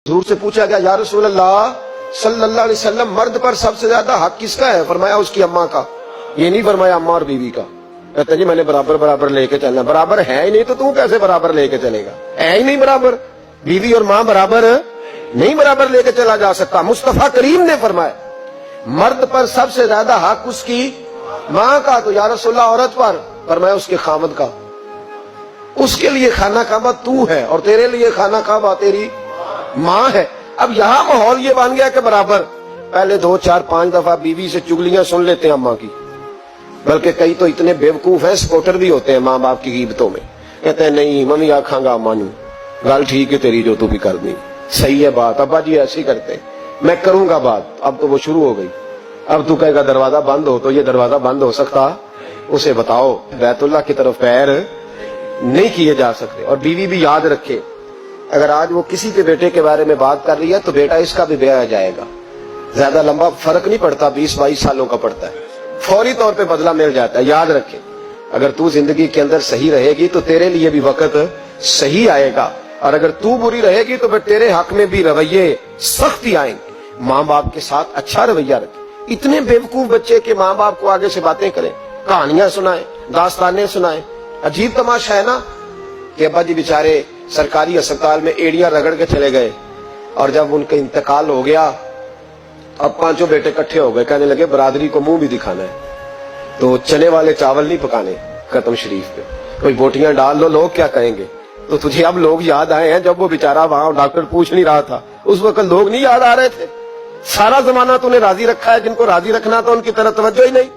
حضور سے پوچھا گیا یا رسول اللہ صلی اللہ علیہ وسلم مرد پر سب سے زیادہ حق کس کا ہے؟ فرمایا اس کی اماں کا. یہ نہیں فرمایا اماں اور بیوی کا. کہتے جی میں نے برابر برابر لے کے چلنا. برابر ہے ہی نہیں تو کیسے برابر لے کے چلے گا؟ ہے ہی نہیں برابر. بیوی اور ماں برابر نہیں برابر لے کے چلا جا سکتا. مصطفیٰ کریم نے فرمایا مرد پر سب سے زیادہ حق اس کی ماں کا. تو یا رسول اللہ عورت پر؟ فرمایا اس کے خامد کا. اس کے لیے خانہ کعبہ تو ہے اور تیرے لیے خانہ کعبہ تیری ماں ہے. اب یہاں ماحول یہ بن گیا کہ برابر. پہلے 2 4 5 دفعہ بیوی سے چگلیاں سن لیتے ہیں اماں کی، بلکہ کئی تو اتنے بیوقوف ہیں سپورٹر بھی ہوتے ہیں ماں باپ کی غیبتوں میں. کہتے ہیں نہیں ممی آکھاں گا مانوں گل ٹھیک ہے تیری جو تو بھی کر دی صحیح ہے بات. ابا جی ایسے کرتے میں کروں گا بات. اب تو وہ شروع ہو گئی. اب تو کہے گا دروازہ بند ہو تو یہ دروازہ بند ہو سکتا؟ اسے بتاؤ بیت اللہ کی طرف پیر نہیں کیے جا سکتے. اور بیوی بھی یاد رکھے اگر آج وہ کسی کے بیٹے کے بارے میں بات کر رہی ہے تو بیٹا اس کا بھی بیاہ جائے گا. زیادہ لمبا فرق نہیں پڑتا، 20 22 سالوں کا پڑتا ہے. فوری طور پہ بدلہ مل جاتا ہے. یاد رکھے اگر تو زندگی کے اندر صحیح رہے گی تو تیرے لیے بھی وقت صحیح آئے گا، اور اگر تو بری رہے گی تو پھر تیرے حق میں بھی رویے سختی آئیں گے. ماں باپ کے ساتھ اچھا رویہ رکھے. اتنے بیوقوف بچے کہ ماں باپ کو آگے سے باتیں کریں، کہانیاں سنائیں، داستانیں سنائیں. عجیب تماشا ہے نا کہ ابا جی بیچارے سرکاری اسپتال میں ایڑیاں رگڑ کے چلے گئے، اور جب ان کا انتقال ہو گیا اب 5 بیٹے اکٹھے ہو گئے. کہنے لگے برادری کو منہ بھی دکھانا ہے تو چنے والے چاول نہیں پکانے ختم شریف پہ، کوئی بوٹیاں ڈال لو. لوگ کیا کہیں گے؟ تو تجھے اب لوگ یاد آئے ہیں جب وہ بیچارہ وہاں ڈاکٹر پوچھ نہیں رہا تھا اس وقت لوگ نہیں یاد آ رہے تھے؟ سارا زمانہ تو نے راضی رکھا ہے. جن کو راضی رکھنا تھا ان کی طرف توجہ ہی نہیں.